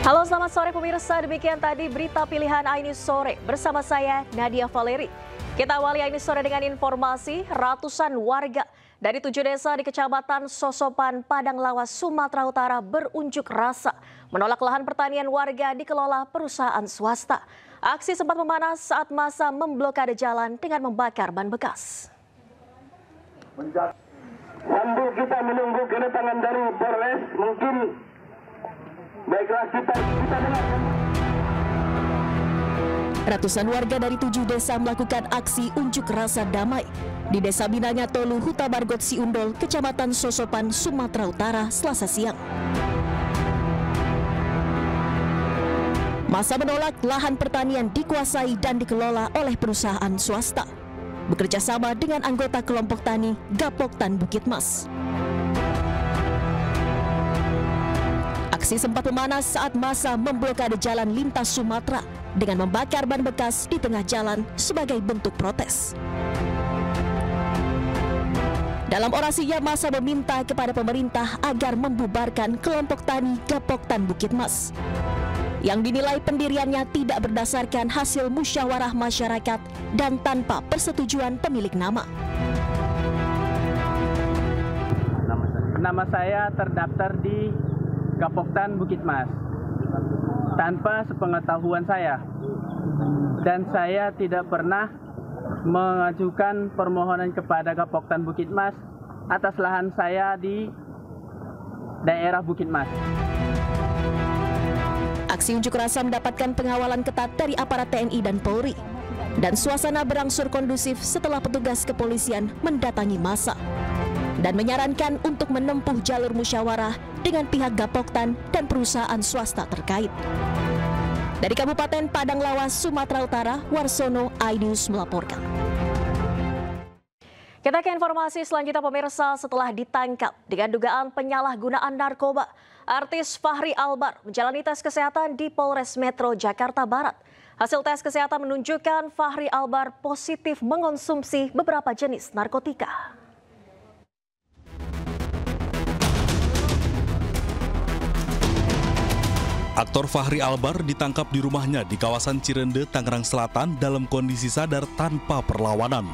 Halo, selamat sore pemirsa. Demikian tadi berita pilihan iNews Sore bersama saya Nadia Valeri. Kita awali iNews Sore dengan informasi ratusan warga dari 7 desa di Kecamatan Sosopan, Padang Lawas, Sumatera Utara berunjuk rasa menolak lahan pertanian warga dikelola perusahaan swasta. Aksi sempat memanas saat massa memblokade jalan dengan membakar ban bekas. Sambil kita menunggu kedatangan dari Polres, mungkin baiklah kita dengarkan. Ratusan warga dari 7 desa melakukan aksi unjuk rasa damai di Desa Binanya Tolu, Huta Bargot Siundol, Kecamatan Sosopan, Sumatera Utara, Selasa siang. Massa menolak lahan pertanian dikuasai dan dikelola oleh perusahaan swasta, bekerja sama dengan anggota kelompok tani Gapoktan Bukit Mas. Aksi sempat memanas saat massa memblokade jalan lintas Sumatera dengan membakar ban bekas di tengah jalan sebagai bentuk protes. Dalam orasinya, massa meminta kepada pemerintah agar membubarkan kelompok tani Gapoktan Bukit Mas yang dinilai pendiriannya tidak berdasarkan hasil musyawarah masyarakat dan tanpa persetujuan pemilik nama. Nama saya terdaftar di Gapoktan Bukit Mas tanpa sepengetahuan saya, dan saya tidak pernah mengajukan permohonan kepada Gapoktan Bukit Mas atas lahan saya di daerah Bukit Mas. Aksi unjuk rasa mendapatkan pengawalan ketat dari aparat TNI dan Polri, dan suasana berangsur kondusif setelah petugas kepolisian mendatangi massa dan menyarankan untuk menempuh jalur musyawarah dengan pihak Gapoktan dan perusahaan swasta terkait. Dari Kabupaten Padang Lawas, Sumatera Utara, Warsono, iNews melaporkan. Kita ke informasi selanjutnya pemirsa. Setelah ditangkap dengan dugaan penyalahgunaan narkoba, artis Fachri Albar menjalani tes kesehatan di Polres Metro Jakarta Barat. Hasil tes kesehatan menunjukkan Fachri Albar positif mengonsumsi beberapa jenis narkotika. Aktor Fachri Albar ditangkap di rumahnya di kawasan Cirende, Tangerang Selatan dalam kondisi sadar tanpa perlawanan.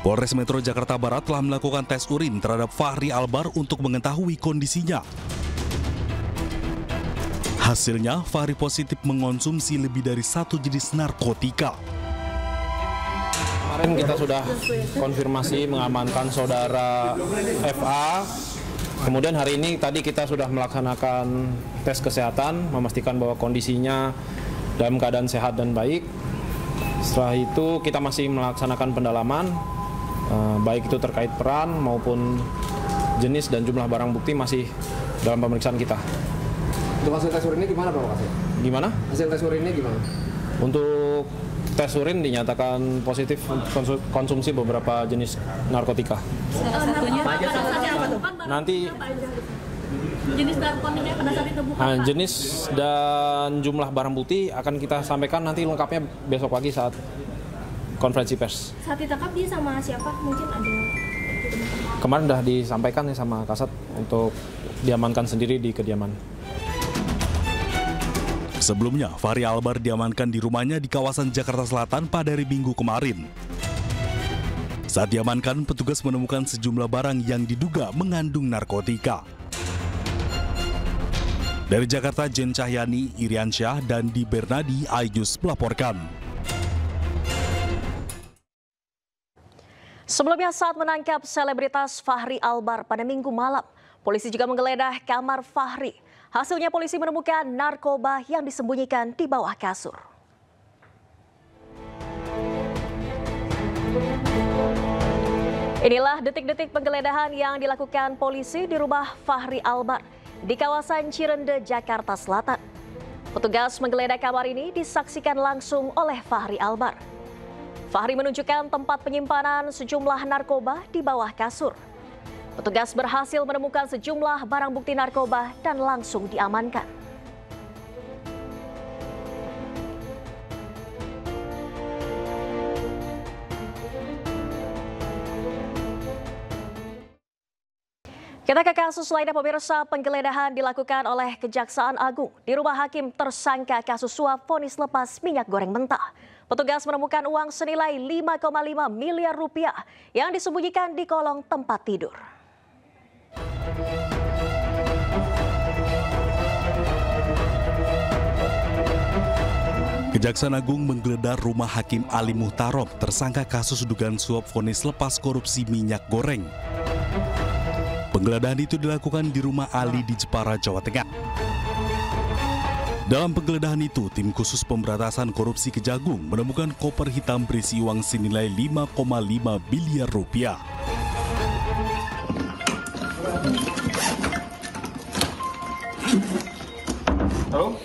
Polres Metro Jakarta Barat telah melakukan tes urin terhadap Fachri Albar untuk mengetahui kondisinya. Hasilnya, Fachri positif mengonsumsi lebih dari 1 jenis narkotika. Kemarin kita sudah konfirmasi mengamankan saudara FA. Kemudian hari ini tadi kita sudah melaksanakan tes kesehatan, memastikan bahwa kondisinya dalam keadaan sehat dan baik. Setelah itu kita masih melaksanakan pendalaman, baik itu terkait peran maupun jenis dan jumlah barang bukti masih dalam pemeriksaan kita. Untuk hasil tes urinnya gimana Pak Kasih? Gimana? Hasil tes urinnya gimana? Untuk tes urin dinyatakan positif konsumsi beberapa jenis narkotika. Nanti jenis narkotika pada saat itu bukan jenis dan jumlah barang bukti akan kita sampaikan nanti lengkapnya besok pagi saat konferensi pers. Saat ditangkap dia sama siapa? Mungkin ada. Kemarin sudah disampaikan nih sama Kasat untuk diamankan sendiri di kediaman. Sebelumnya, Fachri Albar diamankan di rumahnya di kawasan Jakarta Selatan pada hari Minggu kemarin. Saat diamankan, petugas menemukan sejumlah barang yang diduga mengandung narkotika. Dari Jakarta, Jen Cahyani, Iriansyah, dan Di Bernadi, iNews melaporkan. Sebelumnya saat menangkap selebritas Fachri Albar pada Minggu malam, polisi juga menggeledah kamar Fachri. Hasilnya polisi menemukan narkoba yang disembunyikan di bawah kasur. Inilah detik-detik penggeledahan yang dilakukan polisi di rumah Fachri Albar di kawasan Cirende, Jakarta Selatan. Petugas menggeledah kamar ini disaksikan langsung oleh Fachri Albar. Fachri menunjukkan tempat penyimpanan sejumlah narkoba di bawah kasur. Petugas berhasil menemukan sejumlah barang bukti narkoba dan langsung diamankan. Kita ke kasus lainnya, pemirsa. Penggeledahan dilakukan oleh Kejaksaan Agung di rumah hakim tersangka kasus suap vonis lepas minyak goreng mentah. Petugas menemukan uang senilai 5,5 miliar rupiah yang disembunyikan di kolong tempat tidur. Kejaksaan Agung menggeledah rumah Hakim Ali Muhtarom tersangka kasus dugaan suap vonis lepas korupsi minyak goreng. Penggeledahan itu dilakukan di rumah Ali di Jepara, Jawa Tengah. Dalam penggeledahan itu, tim khusus pemberantasan korupsi Kejagung menemukan koper hitam berisi uang senilai 5,5 miliar rupiah. Halo,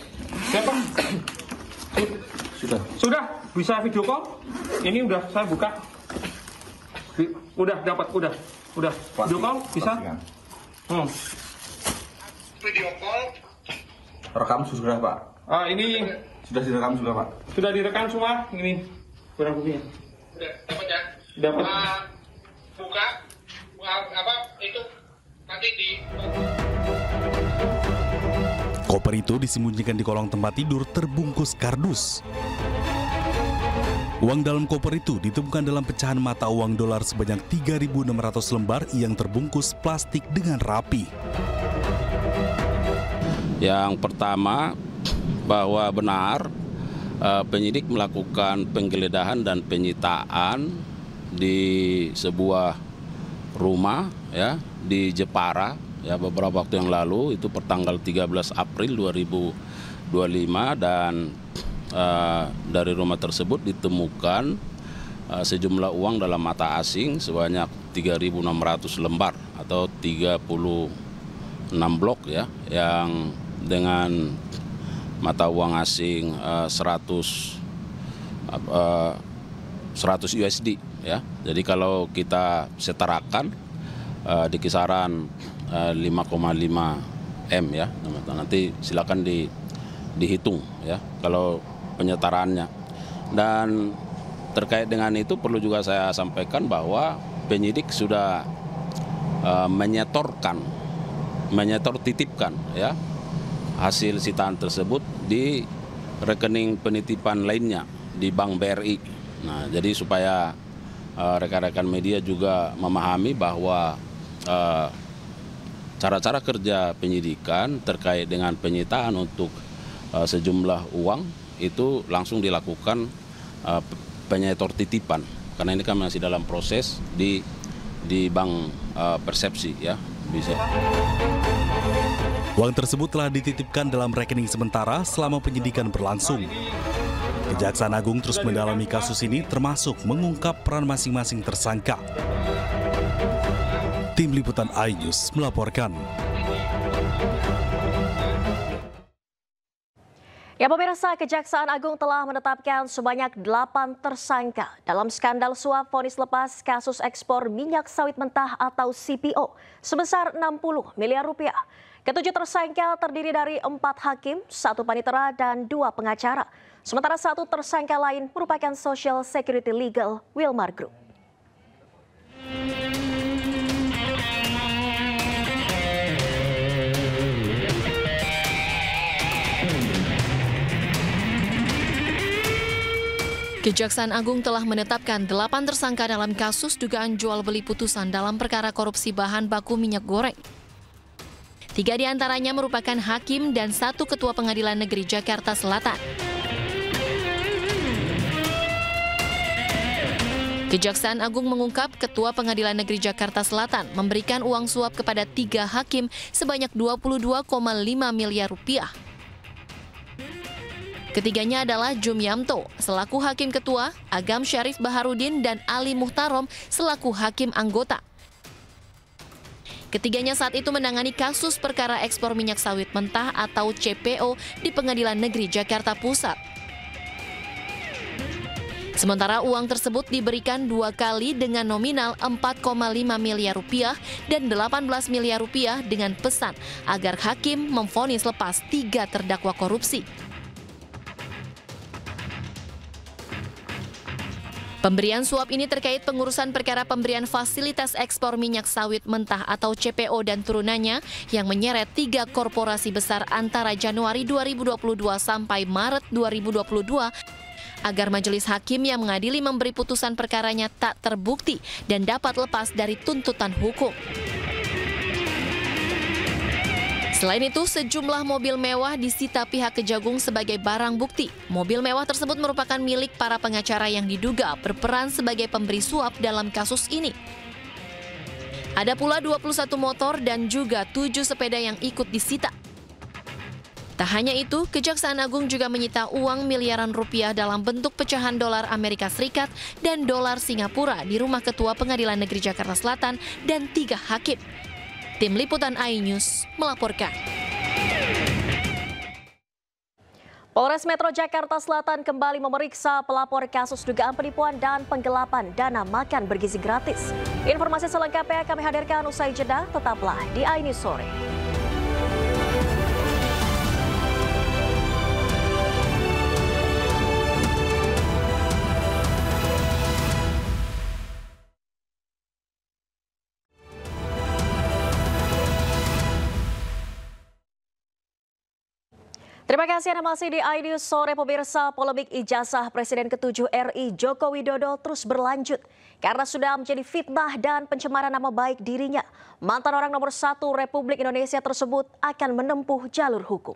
siapa? Sudah, bisa video call? Ini udah saya buka. Udah dapat, udah. Video call bisa? Video call rekam sudah, Pak. Ini sudah direkam juga, Pak. Sudah direkam semua. Ini barang buktinya. Udah dapat ya? Dapat. Buka apa itu nanti di. Koper itu disembunyikan di kolong tempat tidur terbungkus kardus. Uang dalam koper itu ditemukan dalam pecahan mata uang dolar sebanyak 3.600 lembar yang terbungkus plastik dengan rapi. Yang pertama, bahwa benar penyidik melakukan penggeledahan dan penyitaan di sebuah rumah ya di Jepara ya beberapa waktu yang lalu, itu pertanggal 13 April 2025, dan dari rumah tersebut ditemukan sejumlah uang dalam mata asing sebanyak 3.600 lembar atau 36 blok ya, yang dengan mata uang asing 100 USD ya. Jadi kalau kita setarakan di kisaran 5,5 M ya. Nanti silakan dihitung ya kalau penyetaraannya. Dan terkait dengan itu perlu juga saya sampaikan bahwa penyidik sudah titipkan ya hasil sitaan tersebut di rekening penitipan lainnya di Bank BRI. Nah, jadi supaya rekan-rekan media juga memahami bahwa cara-cara kerja penyidikan terkait dengan penyitaan untuk sejumlah uang itu langsung dilakukan penyetor titipan, karena ini kan masih dalam proses di bank persepsi ya bisa. Uang tersebut telah dititipkan dalam rekening sementara selama penyidikan berlangsung. Kejaksaan Agung terus mendalami kasus ini termasuk mengungkap peran masing-masing tersangka. Tim Liputan iNews melaporkan. Ya pemirsa, Kejaksaan Agung telah menetapkan sebanyak 8 tersangka dalam skandal suap vonis lepas kasus ekspor minyak sawit mentah atau CPO sebesar 60 miliar rupiah. Ketujuh tersangka terdiri dari 4 hakim, 1 panitera, dan 2 pengacara. Sementara 1 tersangka lain merupakan Social Security Legal Wilmar Group. Kejaksaan Agung telah menetapkan 8 tersangka dalam kasus dugaan jual beli putusan dalam perkara korupsi bahan baku minyak goreng. 3 diantaranya merupakan hakim dan 1 ketua Pengadilan Negeri Jakarta Selatan. Kejaksaan Agung mengungkap Ketua Pengadilan Negeri Jakarta Selatan memberikan uang suap kepada 3 hakim sebanyak 22,5 miliar rupiah. Ketiganya adalah Jum Yamto selaku Hakim Ketua, Agam Syarif Baharudin, dan Ali Muhtarom selaku Hakim Anggota. Ketiganya saat itu menangani kasus perkara ekspor minyak sawit mentah atau CPO di Pengadilan Negeri Jakarta Pusat. Sementara uang tersebut diberikan 2 kali dengan nominal 4,5 miliar rupiah dan 18 miliar rupiah dengan pesan agar hakim memvonis lepas 3 terdakwa korupsi. Pemberian suap ini terkait pengurusan perkara pemberian fasilitas ekspor minyak sawit mentah atau CPO dan turunannya yang menyeret 3 korporasi besar antara Januari 2022 sampai Maret 2022 agar majelis hakim yang mengadili memberi putusan perkaranya tak terbukti dan dapat lepas dari tuntutan hukum. Selain itu, sejumlah mobil mewah disita pihak Kejagung sebagai barang bukti. Mobil mewah tersebut merupakan milik para pengacara yang diduga berperan sebagai pemberi suap dalam kasus ini. Ada pula 21 motor dan juga 7 sepeda yang ikut disita. Tak hanya itu, Kejaksaan Agung juga menyita uang miliaran rupiah dalam bentuk pecahan dolar Amerika Serikat dan dolar Singapura di rumah Ketua Pengadilan Negeri Jakarta Selatan dan 3 hakim. Tim Liputan iNews melaporkan. Polres Metro Jakarta Selatan kembali memeriksa pelapor kasus dugaan penipuan dan penggelapan dana makan bergizi gratis. Informasi selengkapnya kami hadirkan usai jeda, tetaplah di iNews Sore. Terima kasih Anda masih di iNews Sore. Pemirsa, polemik ijazah Presiden ke-7 RI Joko Widodo terus berlanjut karena sudah menjadi fitnah dan pencemaran nama baik dirinya. Mantan orang nomor 1 Republik Indonesia tersebut akan menempuh jalur hukum.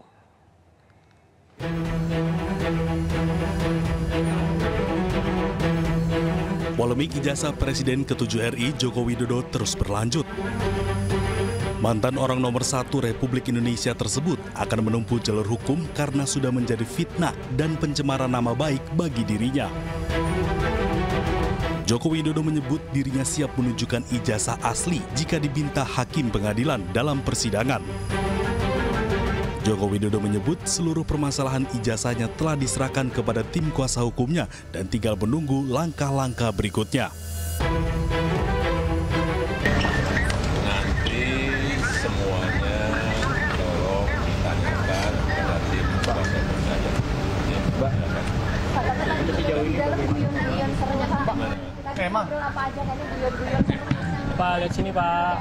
Polemik ijazah Presiden ke-7 RI Joko Widodo terus berlanjut. Mantan orang nomor 1 Republik Indonesia tersebut akan menempuh jalur hukum karena sudah menjadi fitnah dan pencemaran nama baik bagi dirinya. Joko Widodo menyebut dirinya siap menunjukkan ijazah asli jika diminta hakim pengadilan dalam persidangan. Joko Widodo menyebut seluruh permasalahan ijazahnya telah diserahkan kepada tim kuasa hukumnya dan tinggal menunggu langkah-langkah berikutnya. Pak, lihat sini Pak.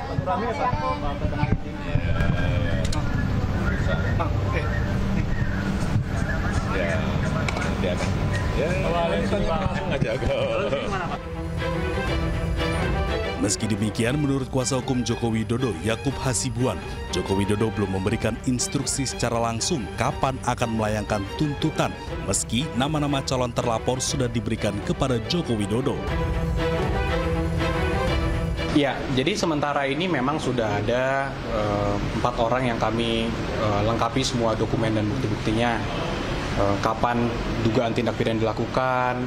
Meski demikian, menurut kuasa hukum Joko Widodo, Yakub Hasibuan, Joko Widodo belum memberikan instruksi secara langsung kapan akan melayangkan tuntutan, meski nama-nama calon terlapor sudah diberikan kepada Joko Widodo. Ya, jadi sementara ini memang sudah ada 4 orang yang kami lengkapi semua dokumen dan bukti-buktinya. Kapan dugaan tindak pidana dilakukan,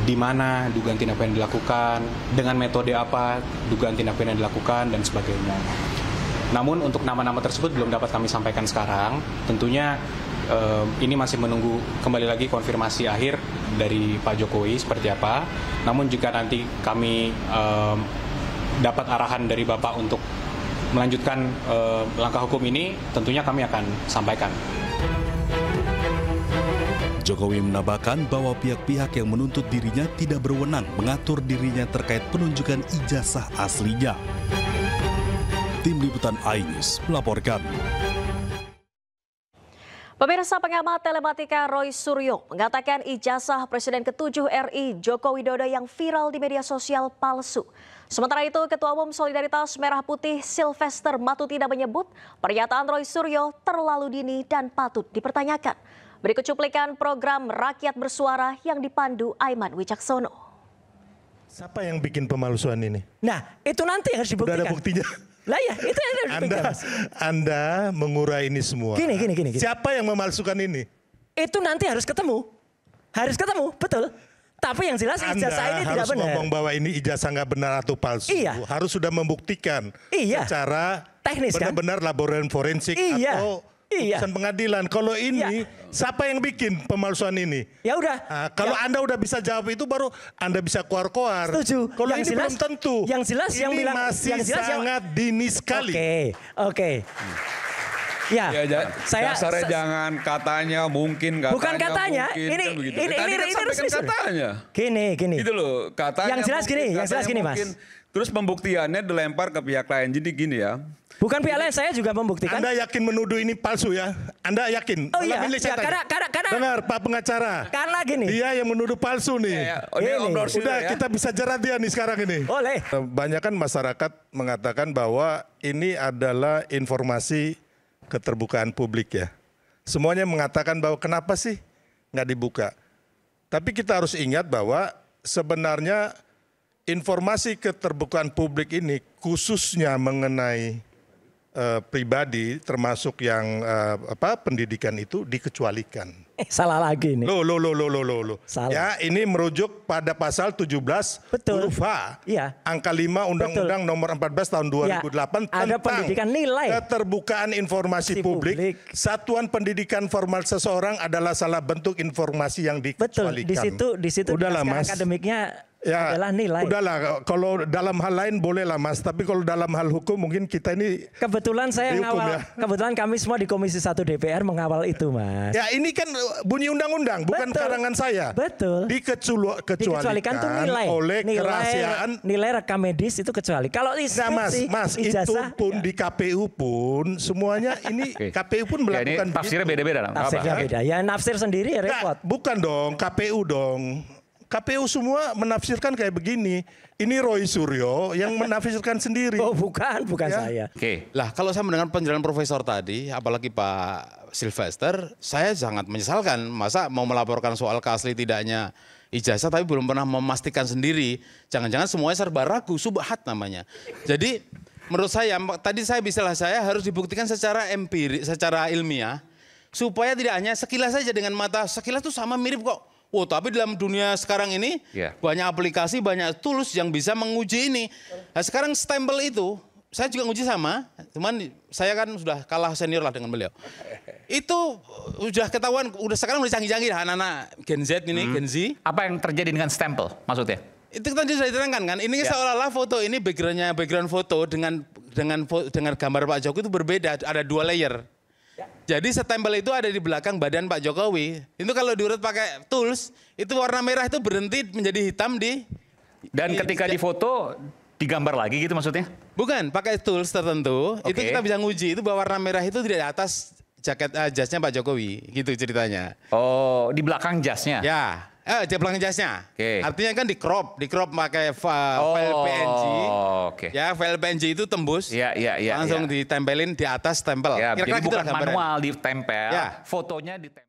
di mana dugaan tindak pidana dilakukan, dengan metode apa dugaan tindak pidana dilakukan, dan sebagainya. Namun untuk nama-nama tersebut belum dapat kami sampaikan sekarang. Tentunya ini masih menunggu kembali lagi konfirmasi akhir dari Pak Jokowi seperti apa. Namun jika nanti kami dapat arahan dari Bapak untuk melanjutkan langkah hukum ini, tentunya kami akan sampaikan. Jokowi menambahkan bahwa pihak-pihak yang menuntut dirinya tidak berwenang mengatur dirinya terkait penunjukan ijazah aslinya. Tim Liputan iNews melaporkan. Pemirsa, pengamat telematika Roy Suryo mengatakan ijazah Presiden ke-7 RI Joko Widodo yang viral di media sosial palsu. Sementara itu, Ketua Umum Solidaritas Merah Putih Sylvester Matutina menyebut pernyataan Roy Suryo terlalu dini dan patut dipertanyakan. Berikut cuplikan program Rakyat Bersuara yang dipandu Aiman Wicaksono. Siapa yang bikin pemalsuan ini? Nah, itu nanti yang harus dibuktikan. Udah ada buktinya. Lah ya, itu yang harus dibuktikan. Anda mengurai ini semua. Gini. Siapa yang memalsukan ini? Itu nanti harus ketemu. Harus ketemu, betul. Tapi yang jelas ijazah ini tidak benar. Anda harus ngomong bahwa ini ijazah nggak benar atau palsu. Iya. Harus sudah membuktikan. Iya. Secara teknis kan? Benar-benar laboratorium forensik atau putusan pengadilan. Kalau ini, siapa yang bikin pemalsuan ini? Ya udah. Nah, kalau Anda udah bisa jawab itu, baru Anda bisa koar-koar. Setuju. Kalau yang ini jelas, belum tentu. Yang jelas ini yang bilang masih yang jelas sangat dini sekali. Oke. Ya, dasarnya jangan katanya mungkin katanya. Bukan katanya, mungkin, ini kan begitu. ini sampaikan katanya. Gini. Gitu loh, katanya. Yang jelas gini, Mas. Terus pembuktiannya dilempar ke pihak lain. Jadi gini ya. Bukan pihak lain, saya juga membuktikan. Anda yakin menuduh ini palsu ya? Anda yakin? Oh iya, karena dengar Pak pengacara. Karena gini. Dia yang menuduh palsu nih. Udah kita bisa jerat dia nih sekarang ini. Boleh. Banyak kan masyarakat mengatakan bahwa ini adalah informasi keterbukaan publik ya. Semuanya mengatakan bahwa kenapa sih nggak dibuka. Tapi kita harus ingat bahwa sebenarnya informasi keterbukaan publik ini khususnya mengenai pribadi termasuk yang pendidikan itu dikecualikan. Salah lagi nih. Loh. Salah. Ya, ini merujuk pada pasal 17 huruf H. Iya. Angka 5 Undang-Undang Nomor 14 Tahun 2008 ada tentang pendidikan nilai. Keterbukaan informasi publik. Satuan pendidikan formal seseorang adalah salah bentuk informasi yang dikecualikan. Betul. Di situ udahlah, Mas. Akademiknya ya, adalah nilai. Udahlah, kalau dalam hal lain bolehlah Mas, tapi kalau dalam hal hukum mungkin kita ini kebetulan saya ngawal. Ya. Kebetulan kami semua di Komisi 1 DPR mengawal itu, Mas. Ya, ini kan bunyi undang-undang, bukan karangan saya. Betul. Dikecualikan itu nilai oleh kerahasiaan. Nilai rekam medis itu kecuali. Kalau Mas, itu pun di KPU pun semuanya ini KPU pun melakukan tafsirnya beda-beda. Tafsirnya beda. Ya nafsir sendiri ya repot. Bukan dong, KPU dong. KPU semua menafsirkan kayak begini. Ini Roy Suryo yang menafsirkan sendiri. Oh bukan saya. Oke. Lah kalau saya mendengar penjelasan Profesor tadi, apalagi Pak Sylvester, saya sangat menyesalkan. Masa mau melaporkan soal keasli tidaknya ijazah tapi belum pernah memastikan sendiri. Jangan-jangan semuanya serba ragu, subhat namanya. Jadi menurut saya, tadi saya harus dibuktikan secara empirik, secara ilmiah. Supaya tidak hanya sekilas saja dengan mata, sekilas itu sama mirip kok. Oh, tapi dalam dunia sekarang ini banyak aplikasi, banyak tools yang bisa menguji ini. Nah, sekarang stempel itu, saya juga nguji sama, cuman saya kan sudah kalah senior lah dengan beliau. Itu udah ketahuan, sekarang udah canggih-canggih anak-anak Gen Z ini, Gen Z. Apa yang terjadi dengan stempel maksudnya? Itu tadi sudah diterangkan kan, ini seolah-olah foto ini background foto dengan gambar Pak Jokowi itu berbeda, ada 2 layer. Jadi stempel itu ada di belakang badan Pak Jokowi. Itu kalau diurut pakai tools, itu warna merah itu berhenti menjadi hitam Dan ketika difoto digambar lagi gitu maksudnya? Bukan, pakai tools tertentu. Itu kita bisa nguji itu bahwa warna merah itu tidak di atas jaket jasnya Pak Jokowi, gitu ceritanya. Oh, di belakang jasnya? Ya. Di belakang jasnya. Artinya kan di crop pakai file PNG. Ya, file PNG itu tembus. Langsung ditempelin di atas stempel. Jadi bukan manual ditempel, fotonya ditempel.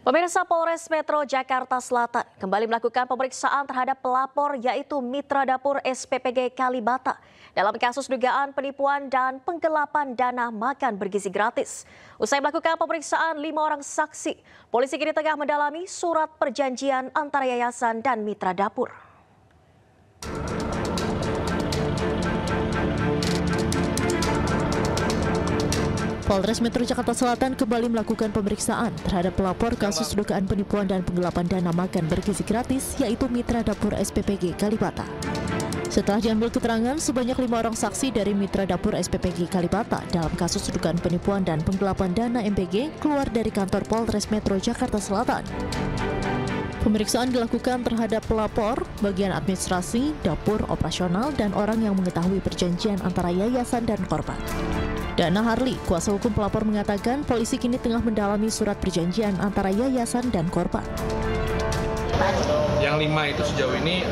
Pemirsa, Polres Metro Jakarta Selatan kembali melakukan pemeriksaan terhadap pelapor yaitu Mitra Dapur SPPG Kalibata dalam kasus dugaan penipuan dan penggelapan dana makan bergizi gratis. Usai melakukan pemeriksaan 5 orang saksi, polisi kini tengah mendalami surat perjanjian antara yayasan dan Mitra Dapur. Polres Metro Jakarta Selatan kembali melakukan pemeriksaan terhadap pelapor kasus dugaan penipuan dan penggelapan dana makan bergizi gratis yaitu Mitra Dapur SPPG Kalibata. Setelah diambil keterangan, sebanyak 5 orang saksi dari Mitra Dapur SPPG Kalibata dalam kasus dugaan penipuan dan penggelapan dana MBG keluar dari kantor Polres Metro Jakarta Selatan. Pemeriksaan dilakukan terhadap pelapor, bagian administrasi, dapur operasional, dan orang yang mengetahui perjanjian antara yayasan dan korban. Dana Harli, kuasa hukum pelapor, mengatakan polisi kini tengah mendalami surat perjanjian antara yayasan dan korban. Yang 5 itu sejauh ini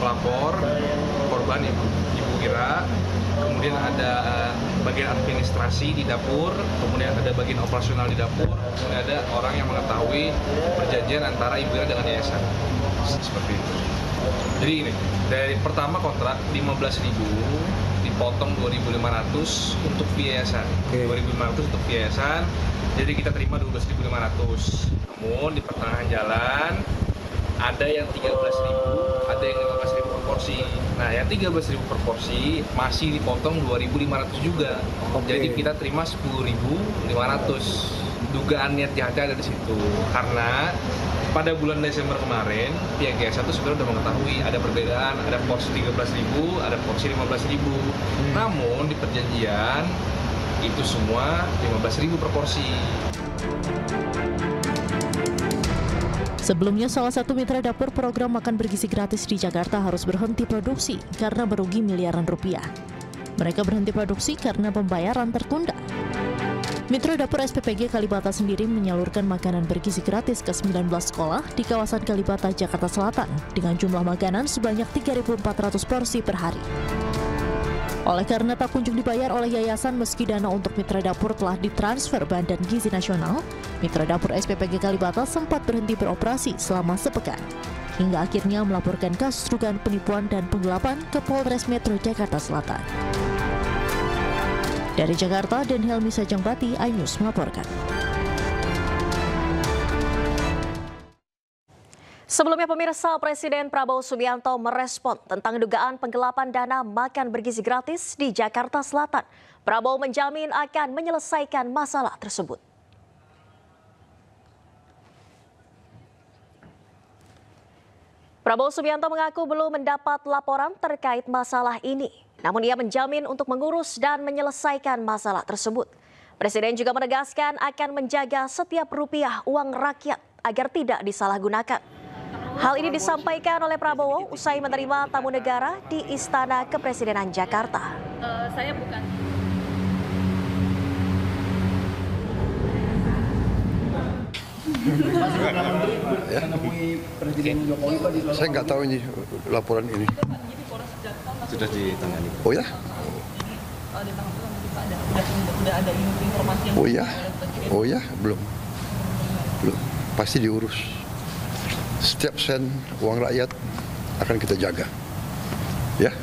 pelapor, korban Ibu Ira, kemudian ada bagian administrasi di dapur, kemudian ada bagian operasional di dapur, kemudian ada orang yang mengetahui perjanjian antara Ibu Ira dengan yayasan. Seperti itu. Jadi ini, dari pertama kontrak 15.000, dipotong 2.500 untuk yayasan. 2.500 untuk yayasan, jadi kita terima 12.500. Namun di pertengahan jalan ada yang 13.000, ada yang 15.000 per porsi. Nah, yang 13.000 per porsi masih dipotong 2.500 juga. Jadi kita terima 10.500. Dugaan niat jahatnya ada di situ. Karena pada bulan Desember kemarin, pihak yayasan itu sebenarnya sudah mengetahui ada perbedaan, ada porsi 13.000, ada porsi 15.000. Namun di perjanjian Itu semua 15.000 per porsi. Sebelumnya, salah satu mitra dapur program makan bergizi gratis di Jakarta harus berhenti produksi karena merugi miliaran rupiah. Mereka berhenti produksi karena pembayaran tertunda. Mitra dapur SPPG Kalibata sendiri menyalurkan makanan bergizi gratis ke 19 sekolah di kawasan Kalibata, Jakarta Selatan dengan jumlah makanan sebanyak 3.400 porsi per hari. Oleh karena tak kunjung dibayar oleh yayasan meski dana untuk mitra dapur telah ditransfer Badan Gizi Nasional, mitra dapur SPPG Kalibata sempat berhenti beroperasi selama sepekan, hingga akhirnya melaporkan kasus dugaan penipuan dan penggelapan ke Polres Metro Jakarta Selatan. Dari Jakarta, Dan Helmi Sajangbati, iNews melaporkan. Sebelumnya pemirsa, Presiden Prabowo Subianto merespon tentang dugaan penggelapan dana makan bergizi gratis di Jakarta Selatan. Prabowo menjamin akan menyelesaikan masalah tersebut. Prabowo Subianto mengaku belum mendapat laporan terkait masalah ini. Namun ia menjamin untuk mengurus dan menyelesaikan masalah tersebut. Presiden juga menegaskan akan menjaga setiap rupiah uang rakyat agar tidak disalahgunakan. Hal ini disampaikan oleh Prabowo usai menerima tamu negara di Istana Kepresidenan Jakarta. Saya bukan. Saya nggak tahu ini laporan ini. Sudah ditangani. Oh ya? Sudah ada informasi yang Oh ya, belum. Pasti diurus. Setiap sen uang rakyat akan kita jaga. Ya.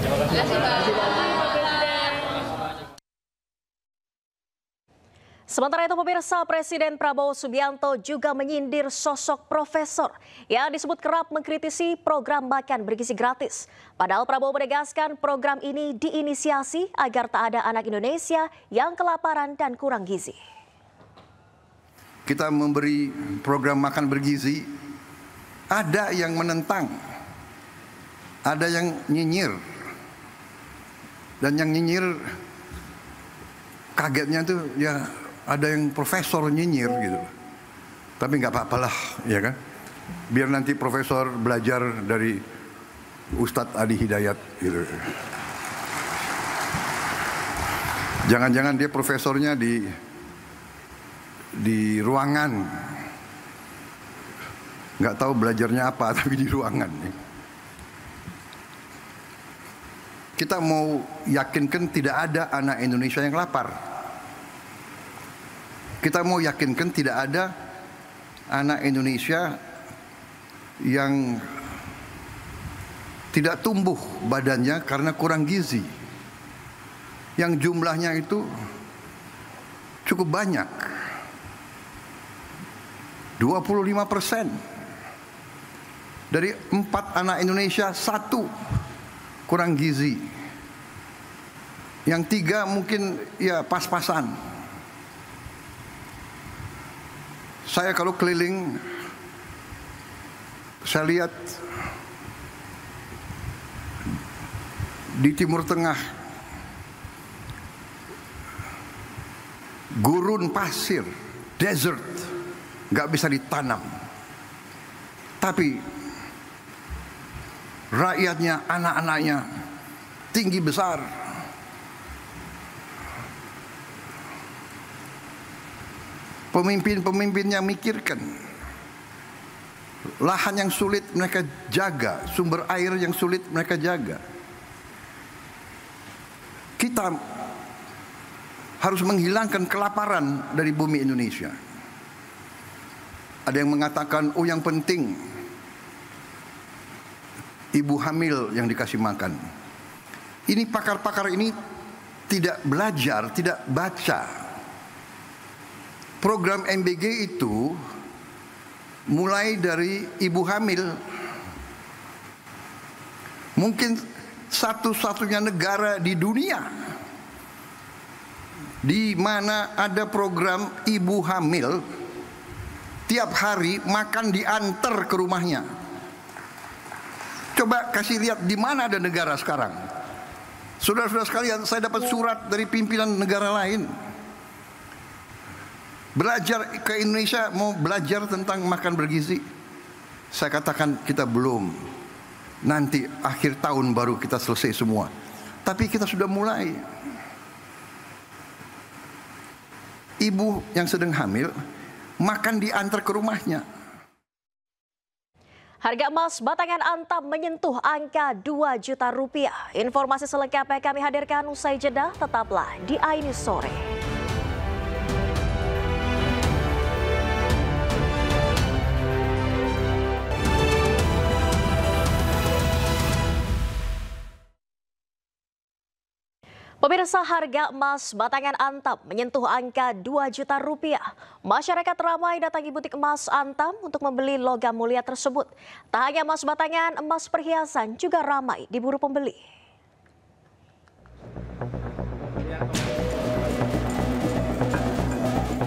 Terima kasih, Pak. Sementara itu pemirsa, Presiden Prabowo Subianto juga menyindir sosok profesor yang disebut kerap mengkritisi program makan bergizi gratis. Padahal Prabowo menegaskan program ini diinisiasi agar tak ada anak Indonesia yang kelaparan dan kurang gizi. Kita memberi program makan bergizi, ada yang menentang, ada yang nyinyir, dan yang nyinyir kagetnya tuh ya ada yang profesor nyinyir gitu. Tapi nggak apa-apalah, ya kan? Biar nanti profesor belajar dari Ustadz Adi Hidayat gitu. Jangan-jangan dia profesornya di ruangan. Nggak tahu belajarnya apa, tapi di ruangan. Kita mau yakinkan tidak ada anak Indonesia yang lapar. Kita mau yakinkan tidak ada anak Indonesia yang tidak tumbuh badannya karena kurang gizi. Yang jumlahnya itu cukup banyak. 25%. Dari 4 anak Indonesia 1 kurang gizi. Yang 3 mungkin ya pas-pasan. Saya kalau keliling, saya lihat di Timur Tengah, gurun pasir, desert, nggak bisa ditanam. Tapi rakyatnya, anak-anaknya tinggi besar. Pemimpin-pemimpinnya mikirkan. Lahan yang sulit mereka jaga, sumber air yang sulit mereka jaga. Kita harus menghilangkan kelaparan dari bumi Indonesia. Ada yang mengatakan, oh yang penting ibu hamil yang dikasih makan. Ini pakar-pakar ini tidak belajar, tidak baca. Program MBG itu mulai dari ibu hamil. Mungkin satu-satunya negara di dunia di mana ada program ibu hamil tiap hari makan diantar ke rumahnya. Coba kasih lihat di mana ada negara sekarang. Saudara-saudara sekalian, saya dapat surat dari pimpinan negara lain. Belajar ke Indonesia, mau belajar tentang makan bergizi. Saya katakan kita belum. Nanti akhir tahun baru kita selesai semua. Tapi kita sudah mulai. Ibu yang sedang hamil, makan diantar ke rumahnya. Harga emas batangan Antam menyentuh angka 2 juta rupiah. Informasi selengkapnya kami hadirkan usai jeda, tetaplah di iNews Sore. Pemirsa, harga emas batangan Antam menyentuh angka 2 juta rupiah. Masyarakat ramai datangi butik emas Antam untuk membeli logam mulia tersebut. Tak hanya emas batangan, emas perhiasan juga ramai diburu pembeli.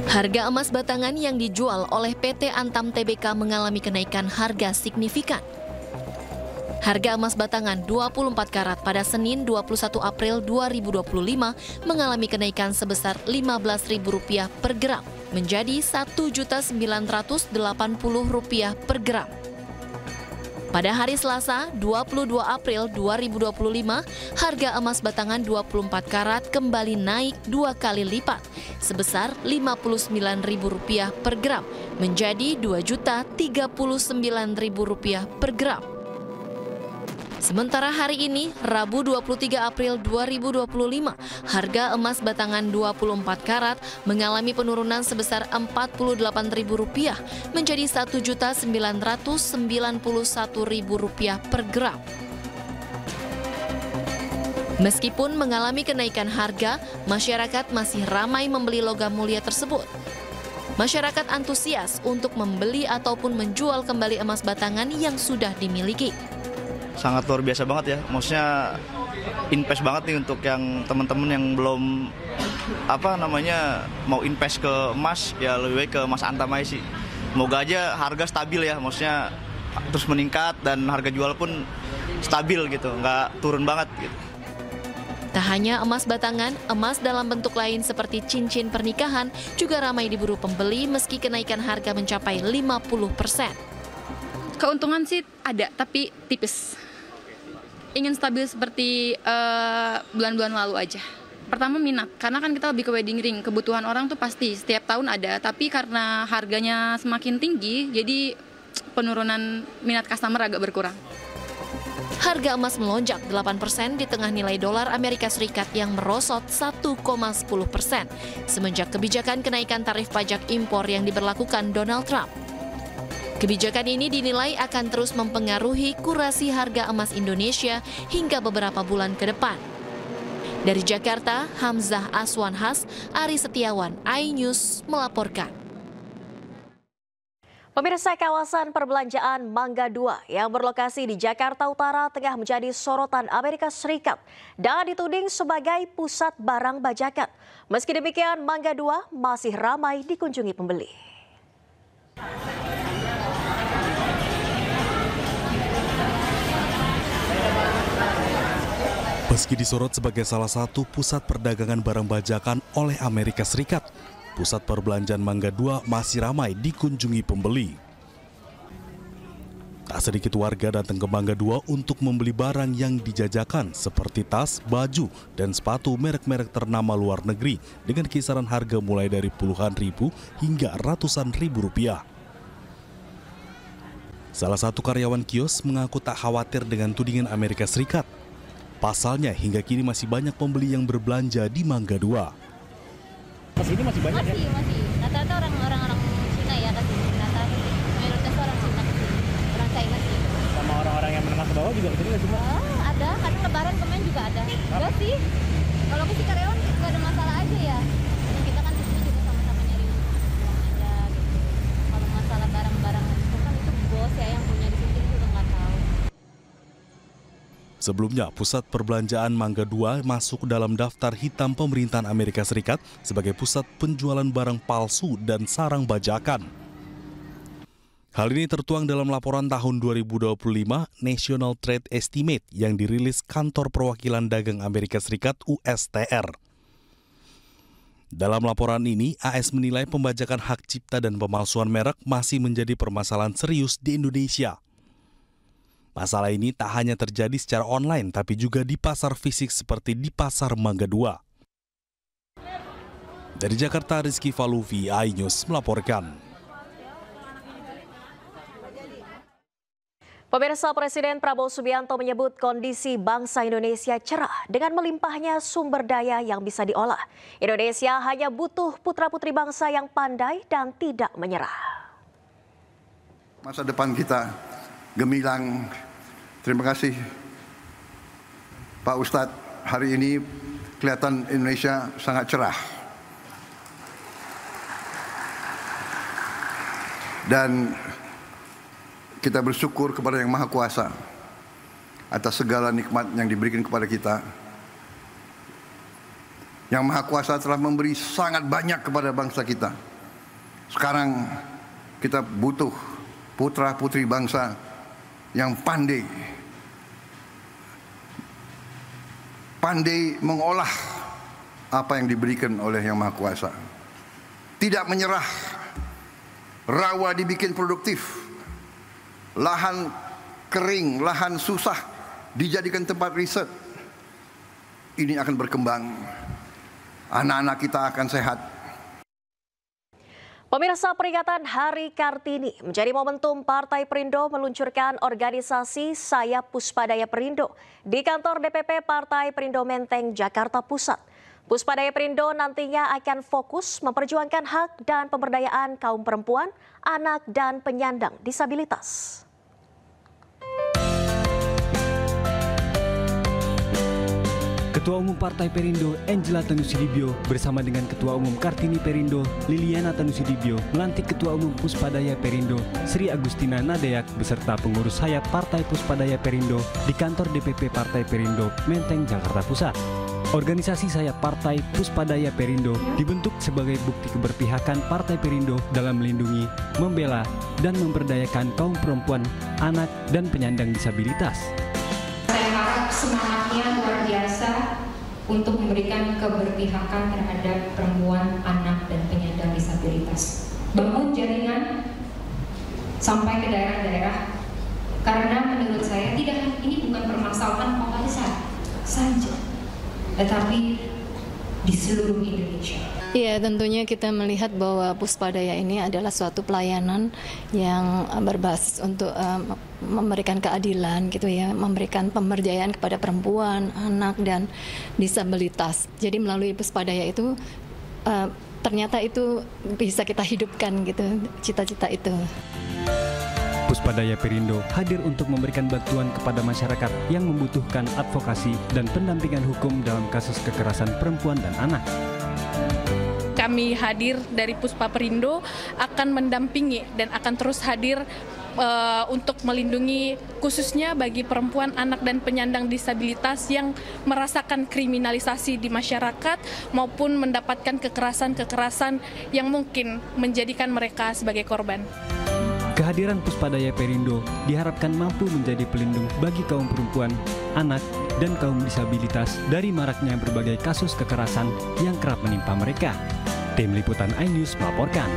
Harga emas batangan yang dijual oleh PT Antam Tbk mengalami kenaikan harga signifikan. Harga emas batangan 24 karat pada Senin 21 April 2025 mengalami kenaikan sebesar Rp15.000 per gram menjadi Rp1.980.000 per gram. Pada hari Selasa 22 April 2025, harga emas batangan 24 karat kembali naik 2 kali lipat sebesar Rp59.000 per gram menjadi Rp2.039.000 per gram. Sementara hari ini, Rabu 23 April 2025, harga emas batangan 24 karat mengalami penurunan sebesar Rp48.000 menjadi Rp1.991.000 per gram. Meskipun mengalami kenaikan harga, masyarakat masih ramai membeli logam mulia tersebut. Masyarakat antusias untuk membeli ataupun menjual kembali emas batangan yang sudah dimiliki. Sangat luar biasa banget ya, maksudnya invest banget nih untuk yang teman-teman yang belum mau invest ke emas, ya lebih baik ke emas Antam aja sih. Semoga aja harga stabil ya, maksudnya terus meningkat dan harga jual pun stabil gitu, nggak turun banget gitu. Tak hanya emas batangan, emas dalam bentuk lain seperti cincin pernikahan juga ramai diburu pembeli meski kenaikan harga mencapai 50%. Keuntungan sih ada, tapi tipis. Ingin stabil seperti bulan-bulan lalu aja. Pertama minat, karena kan kita lebih ke wedding ring. Kebutuhan orang tuh pasti setiap tahun ada, tapi karena harganya semakin tinggi, jadi penurunan minat customer agak berkurang. Harga emas melonjak 8% di tengah nilai dolar Amerika Serikat yang merosot 1,10% semenjak kebijakan kenaikan tarif pajak impor yang diberlakukan Donald Trump. Kebijakan ini dinilai akan terus mempengaruhi kurasi harga emas Indonesia hingga beberapa bulan ke depan. Dari Jakarta, Hamzah Aswanhas, Ari Setiawan, iNews melaporkan. Pemirsa, kawasan perbelanjaan Mangga 2 yang berlokasi di Jakarta Utara tengah menjadi sorotan Amerika Serikat dan dituding sebagai pusat barang bajakan. Meski demikian, Mangga 2 masih ramai dikunjungi pembeli. Meski disorot sebagai salah satu pusat perdagangan barang bajakan oleh Amerika Serikat, pusat perbelanjaan Mangga 2 masih ramai dikunjungi pembeli. Tak sedikit warga datang ke Mangga 2 untuk membeli barang yang dijajakan seperti tas, baju, dan sepatu merek-merek ternama luar negeri dengan kisaran harga mulai dari puluhan ribu hingga ratusan ribu rupiah. Salah satu karyawan kios mengaku tak khawatir dengan tudingan Amerika Serikat. Pasalnya, hingga kini masih banyak pembeli yang berbelanja di Mangga 2. Pas ini masih banyak ya? Masih. Rata-rata orang-orang Cina ya kesini. Rata-rata mayoritas orang Cina kesini. Orang China sih. Sama orang-orang yang menengah ke bawah juga kesini nggak sih, Mbak? Ada. Kadang lebaran kemarin juga ada. Enggak sih. Kalau aku sih karyawan nggak ada masalah aja ya. Kita kan di sini juga sama-sama nyari uang aja gitu. Kalau masalah barang-barang itu kan itu bos ya yang punya di sini, kita juga nggak tahu. Sebelumnya, pusat perbelanjaan Mangga 2 masuk dalam daftar hitam pemerintahan Amerika Serikat sebagai pusat penjualan barang palsu dan sarang bajakan. Hal ini tertuang dalam laporan tahun 2025 National Trade Estimate yang dirilis Kantor Perwakilan Dagang Amerika Serikat USTR. Dalam laporan ini, AS menilai pembajakan hak cipta dan pemalsuan merek masih menjadi permasalahan serius di Indonesia. Masalah ini tak hanya terjadi secara online, tapi juga di pasar fisik seperti di Pasar Mangga 2. Dari Jakarta, Rizky Faluvi, iNews melaporkan. Pemirsa, Presiden Prabowo Subianto menyebut kondisi bangsa Indonesia cerah dengan melimpahnya sumber daya yang bisa diolah. Indonesia hanya butuh putra-putri bangsa yang pandai dan tidak menyerah. Masa depan kita gemilang. Terima kasih Pak Ustadz. Hari ini kelihatan Indonesia sangat cerah. Dan kita bersyukur kepada Yang Maha Kuasa atas segala nikmat yang diberikan kepada kita. Yang Maha Kuasa telah memberi sangat banyak kepada bangsa kita. Sekarang kita butuh putra-putri bangsa yang pandai mengolah apa yang diberikan oleh Yang Maha Kuasa. Tidak menyerah, rawa dibikin produktif. Lahan kering, lahan susah dijadikan tempat riset. Ini akan berkembang. Anak-anak kita akan sehat. Pemirsa, peringatan Hari Kartini menjadi momentum Partai Perindo meluncurkan organisasi Sayap Puspadaya Perindo di kantor DPP Partai Perindo Menteng, Jakarta Pusat. Puspadaya Perindo nantinya akan fokus memperjuangkan hak dan pemberdayaan kaum perempuan, anak, dan penyandang disabilitas. Ketua Umum Partai Perindo, Angela Tanusudibio, bersama dengan Ketua Umum Kartini Perindo, Liliana Tanusudibio, melantik Ketua Umum Puspadaya Perindo, Sri Agustina Nadeak, beserta pengurus sayap Partai Puspadaya Perindo di kantor DPP Partai Perindo, Menteng, Jakarta Pusat. Organisasi sayap Partai Puspadaya Perindo dibentuk sebagai bukti keberpihakan Partai Perindo dalam melindungi, membela, dan memberdayakan kaum perempuan, anak, dan penyandang disabilitas. Saya harap semangatnya luar biasa untuk memberikan keberpihakan terhadap perempuan, anak, dan penyandang disabilitas. Bangun jaringan sampai ke daerah-daerah, karena menurut saya ini bukan permasalahan kota besar saja, tetapi di seluruh Indonesia. Iya, tentunya kita melihat bahwa Puspadaya ini adalah suatu pelayanan yang berbasis untuk memberikan keadilan gitu ya, memberikan pemberdayaan kepada perempuan, anak, dan disabilitas. Jadi melalui Puspadaya itu ternyata itu bisa kita hidupkan gitu, cita-cita itu. Puspadaya Perindo hadir untuk memberikan bantuan kepada masyarakat yang membutuhkan advokasi dan pendampingan hukum dalam kasus kekerasan perempuan dan anak. Kami hadir dari Puspa Perindo akan mendampingi dan akan terus hadir untuk melindungi khususnya bagi perempuan, anak, dan penyandang disabilitas yang merasakan kriminalisasi di masyarakat maupun mendapatkan kekerasan-kekerasan yang mungkin menjadikan mereka sebagai korban. Kehadiran Puspadaya Perindo diharapkan mampu menjadi pelindung bagi kaum perempuan, anak, dan kaum disabilitas dari maraknya berbagai kasus kekerasan yang kerap menimpa mereka. Tim Liputan iNews melaporkan.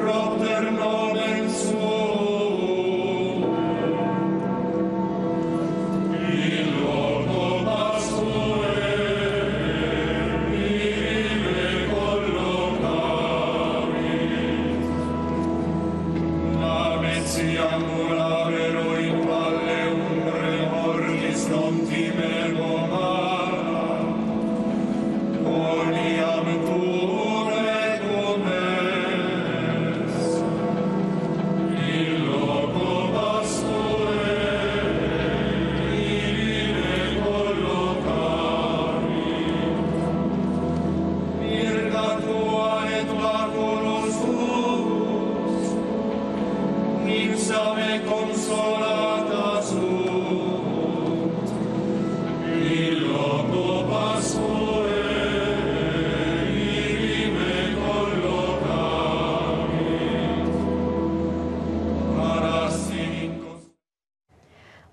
Propter nomen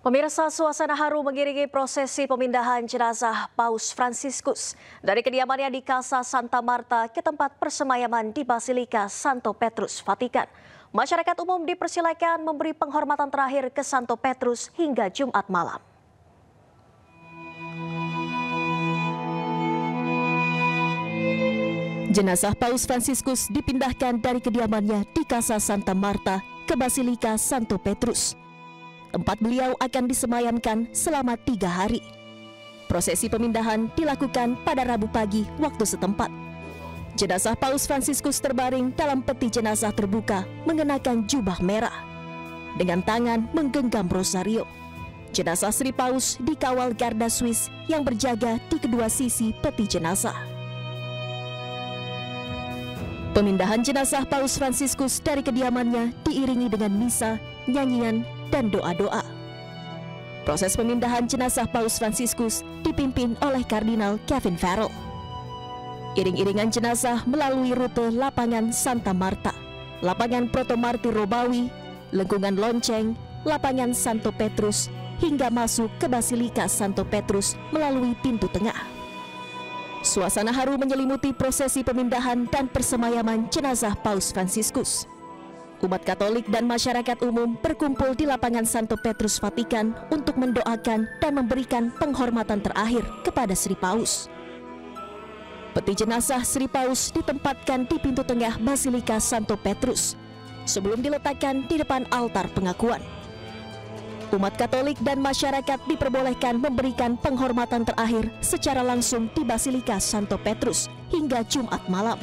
Pemirsa, suasana haru mengiringi prosesi pemindahan jenazah Paus Fransiskus dari kediamannya di Casa Santa Marta ke tempat persemayaman di Basilika Santo Petrus, Vatikan. Masyarakat umum dipersilakan memberi penghormatan terakhir ke Santo Petrus hingga Jumat malam. Jenazah Paus Fransiskus dipindahkan dari kediamannya di Casa Santa Marta ke Basilika Santo Petrus. Tempat beliau akan disemayamkan selama 3 hari. Prosesi pemindahan dilakukan pada Rabu pagi waktu setempat. Jenazah Paus Fransiskus terbaring dalam peti jenazah terbuka mengenakan jubah merah. Dengan tangan menggenggam rosario. Jenazah Sri Paus dikawal garda Swiss yang berjaga di kedua sisi peti jenazah. Pemindahan jenazah Paus Fransiskus dari kediamannya diiringi dengan misa, nyanyian, dan doa-doa. Proses pemindahan jenazah Paus Fransiskus dipimpin oleh Kardinal Kevin Farrell. Iring-iringan jenazah melalui rute lapangan Santa Marta, lapangan Proto Martir Robawi, lengkungan lonceng, lapangan Santo Petrus, hingga masuk ke Basilika Santo Petrus melalui pintu tengah. Suasana haru menyelimuti prosesi pemindahan dan persemayaman jenazah Paus Fransiskus. Umat Katolik dan masyarakat umum berkumpul di lapangan Santo Petrus Vatikan untuk mendoakan dan memberikan penghormatan terakhir kepada Sri Paus. Peti jenazah Sri Paus ditempatkan di pintu tengah Basilika Santo Petrus sebelum diletakkan di depan altar pengakuan. Umat Katolik dan masyarakat diperbolehkan memberikan penghormatan terakhir secara langsung di Basilika Santo Petrus hingga Jumat malam.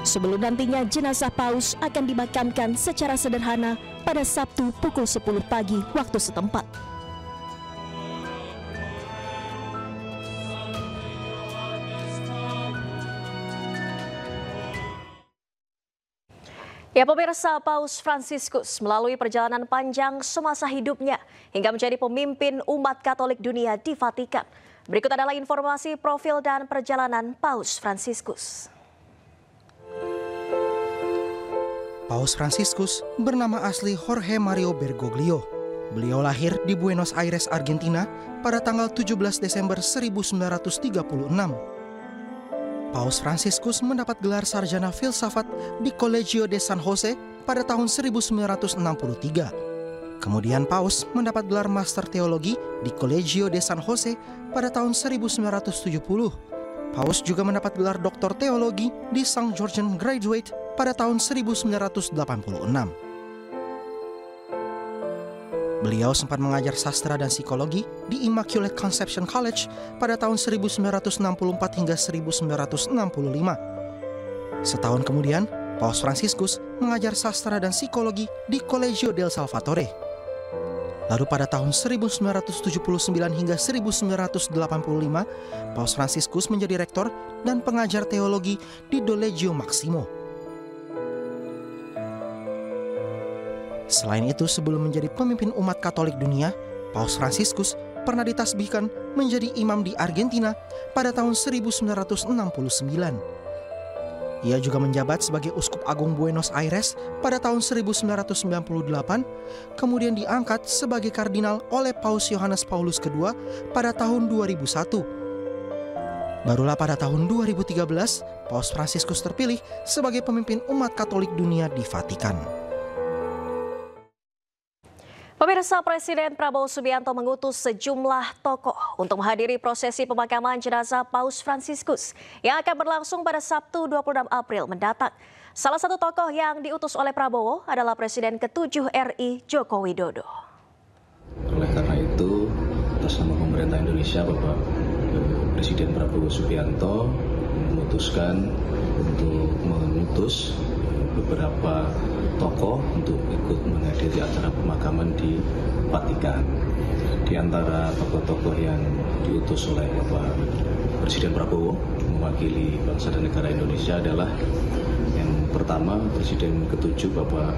Sebelum nantinya jenazah Paus akan dimakamkan secara sederhana pada Sabtu pukul 10 pagi waktu setempat. Ya pemirsa, Paus Fransiskus melalui perjalanan panjang semasa hidupnya hingga menjadi pemimpin umat Katolik dunia di Vatikan. Berikut adalah informasi profil dan perjalanan Paus Fransiskus. Paus Fransiskus bernama asli Jorge Mario Bergoglio. Beliau lahir di Buenos Aires, Argentina pada tanggal 17 Desember 1936. Paus Fransiskus mendapat gelar sarjana filsafat di Colegio de San Jose pada tahun 1963. Kemudian Paus mendapat gelar master teologi di Colegio de San Jose pada tahun 1970. Paus juga mendapat gelar doktor teologi di St. Georgian Graduate pada tahun 1986. Beliau sempat mengajar sastra dan psikologi di Immaculate Conception College pada tahun 1964 hingga 1965. Setahun kemudian, Paus Fransiskus mengajar sastra dan psikologi di Colegio del Salvatore. Lalu pada tahun 1979 hingga 1985, Paus Fransiskus menjadi rektor dan pengajar teologi di Dolegio Maximo. Selain itu, sebelum menjadi pemimpin umat Katolik dunia, Paus Fransiskus pernah ditasbihkan menjadi imam di Argentina pada tahun 1969. Ia juga menjabat sebagai Uskup Agung Buenos Aires pada tahun 1998, kemudian diangkat sebagai kardinal oleh Paus Yohanes Paulus II pada tahun 2001. Barulah pada tahun 2013, Paus Fransiskus terpilih sebagai pemimpin umat Katolik dunia di Vatikan. Pemirsa, Presiden Prabowo Subianto mengutus sejumlah tokoh untuk menghadiri prosesi pemakaman jenazah Paus Fransiskus yang akan berlangsung pada Sabtu 26 April mendatang. Salah satu tokoh yang diutus oleh Prabowo adalah Presiden ke-7 RI Joko Widodo. Oleh karena itu, atas nama pemerintah Indonesia, Bapak Presiden Prabowo Subianto memutuskan untuk mengutus beberapa tokoh untuk ikut menghadiri acara pemakaman di Vatikan. Di antara tokoh-tokoh yang diutus oleh Bapak Presiden Prabowo mewakili bangsa dan negara Indonesia adalah yang pertama Presiden ke-7 Bapak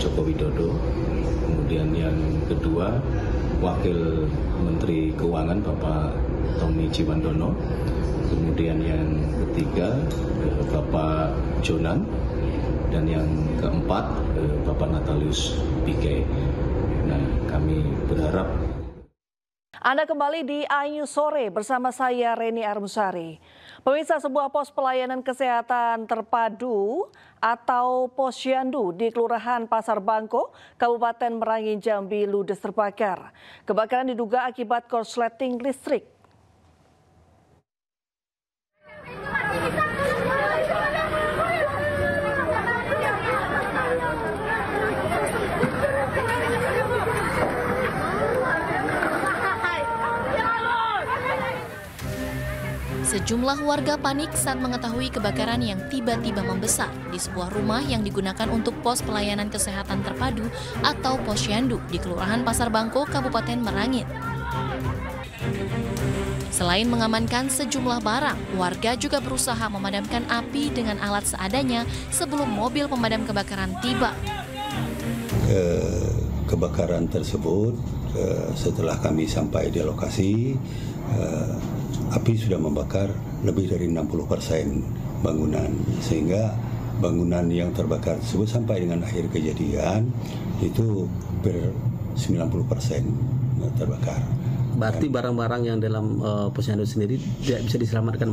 Joko Widodo. Kemudian yang kedua, Wakil Menteri Keuangan Bapak Tommy Ciwandono. Kemudian yang ketiga, Bapak Jonan. Dan yang keempat, Bapak Natalius Pigai. Nah, kami berharap. Anda kembali di iNews Sore bersama saya Reni Armusari. Pemirsa, sebuah pos pelayanan kesehatan terpadu atau posyandu di Kelurahan Pasar Bangko, Kabupaten Merangin, Jambi ludes terbakar. Kebakaran diduga akibat korsleting listrik. Sejumlah warga panik saat mengetahui kebakaran yang tiba-tiba membesar di sebuah rumah yang digunakan untuk pos pelayanan kesehatan terpadu atau posyandu di Kelurahan Pasar Bangko, Kabupaten Merangin. Selain mengamankan sejumlah barang, warga juga berusaha memadamkan api dengan alat seadanya sebelum mobil pemadam kebakaran tiba. Kebakaran tersebut setelah kami sampai di lokasi, api sudah membakar lebih dari 60% bangunan, sehingga bangunan yang terbakar tersebut sampai dengan akhir kejadian itu 90% terbakar. Berarti barang-barang yang dalam posyandu sendiri tidak bisa diselamatkan?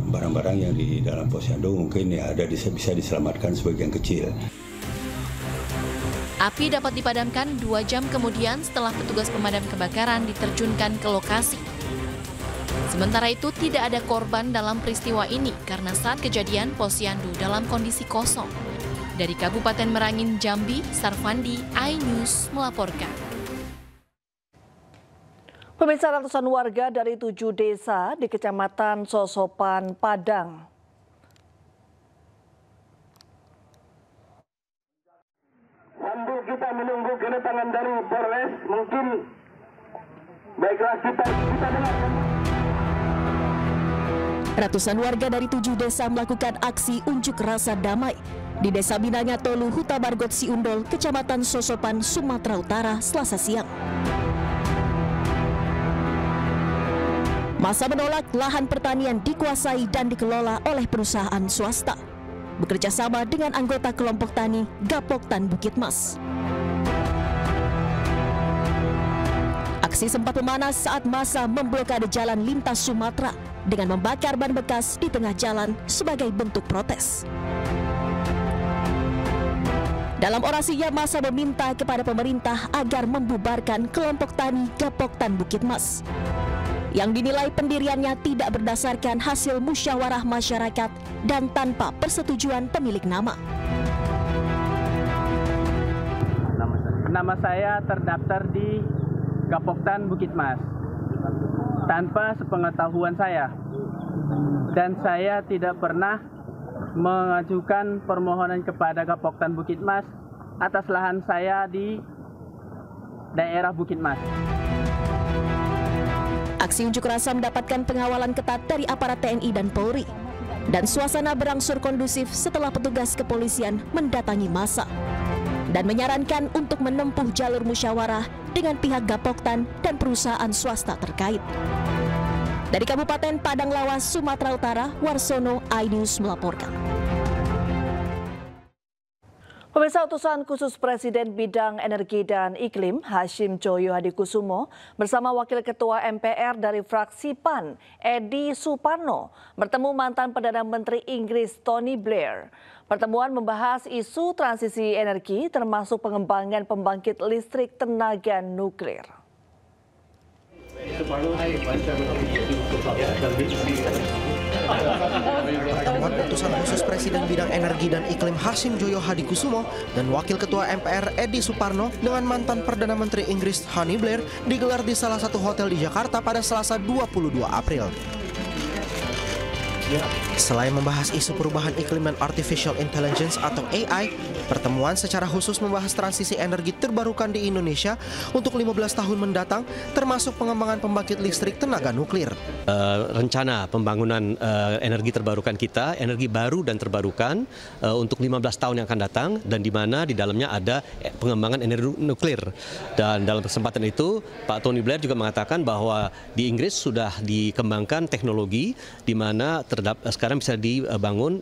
Barang-barang yang di dalam posyandu mungkin ya ada bisa diselamatkan sebagian kecil. Api dapat dipadamkan 2 jam kemudian setelah petugas pemadam kebakaran diterjunkan ke lokasi. Sementara itu tidak ada korban dalam peristiwa ini karena saat kejadian posyandu dalam kondisi kosong. Dari Kabupaten Merangin, Jambi, Sarfandi, iNews melaporkan. Pemirsa, ratusan warga dari 7 desa di Kecamatan Sosopan, Padang. Sambil kita menunggu kedatangan dari Polres, mungkin baiklah kita dengar. Ratusan warga dari 7 desa melakukan aksi unjuk rasa damai di Desa Binanga Tolu, Huta Bargot Siundol, Kecamatan Sosopan, Sumatera Utara, Selasa siang. Masa menolak lahan pertanian dikuasai dan dikelola oleh perusahaan swasta, bekerja sama dengan anggota kelompok tani Gapoktan Bukit Mas. Aksi sempat memanas saat massa memblokade jalan lintas Sumatera dengan membakar ban bekas di tengah jalan sebagai bentuk protes. Dalam orasinya, massa meminta kepada pemerintah agar membubarkan kelompok tani Gapoktan Bukit Mas yang dinilai pendiriannya tidak berdasarkan hasil musyawarah masyarakat dan tanpa persetujuan pemilik nama. Nama saya terdaftar di Gapoktan Bukit Mas tanpa sepengetahuan saya, dan saya tidak pernah mengajukan permohonan kepada Gapoktan Bukit Mas atas lahan saya di daerah Bukit Mas. Aksi unjuk rasa mendapatkan pengawalan ketat dari aparat TNI dan Polri, dan suasana berangsur kondusif setelah petugas kepolisian mendatangi massa dan menyarankan untuk menempuh jalur musyawarah dengan pihak Gapoktan dan perusahaan swasta terkait. Dari Kabupaten Padang Lawas, Sumatera Utara, Warsono, iNews melaporkan. Pemirsa, utusan khusus Presiden Bidang Energi dan Iklim Hashim Joyo Hadikusumo bersama Wakil Ketua MPR dari fraksi PAN Edi Suparno bertemu mantan Perdana Menteri Inggris Tony Blair. Pertemuan membahas isu transisi energi termasuk pengembangan pembangkit listrik tenaga nuklir. Pertemuan utusan khusus Presiden Bidang Energi dan Iklim Hashim Joyo Hadikusumo dan Wakil Ketua MPR Edi Suparno dengan mantan Perdana Menteri Inggris Tony Blair digelar di salah satu hotel di Jakarta pada Selasa 22 April. Selain membahas isu perubahan iklim dan artificial intelligence atau AI, pertemuan secara khusus membahas transisi energi terbarukan di Indonesia untuk 15 tahun mendatang, termasuk pengembangan pembangkit listrik tenaga nuklir. rencana pembangunan energi terbarukan kita, energi baru dan terbarukan untuk 15 tahun yang akan datang, dan di mana di dalamnya ada pengembangan energi nuklir. Dan dalam kesempatan itu Pak Tony Blair juga mengatakan bahwa di Inggris sudah dikembangkan teknologi di mana sekarang bisa dibangun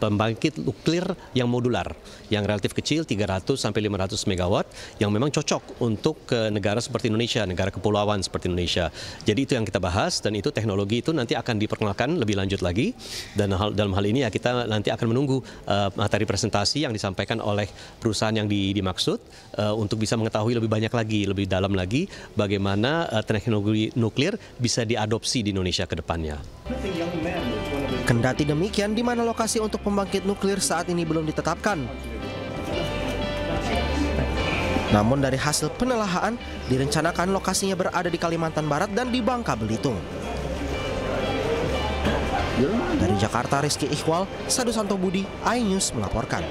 pembangkit nuklir yang modular, yang relatif kecil 300 sampai 500 megawatt, yang memang cocok untuk negara seperti Indonesia, negara kepulauan seperti Indonesia. Jadi itu yang kita bahas, dan itu teknologi itu nanti akan diperkenalkan lebih lanjut lagi. Dan dalam hal ini ya kita nanti akan menunggu materi presentasi yang disampaikan oleh perusahaan yang dimaksud untuk bisa mengetahui lebih banyak lagi, lebih dalam lagi bagaimana teknologi nuklir bisa diadopsi di Indonesia ke depannya. Kendati demikian, di mana lokasi untuk pembangkit nuklir saat ini belum ditetapkan. Namun dari hasil penelaahan, direncanakan lokasinya berada di Kalimantan Barat dan di Bangka Belitung. Dari Jakarta, Rizky Ikhwal, Sadu Santo Budi, iNews melaporkan.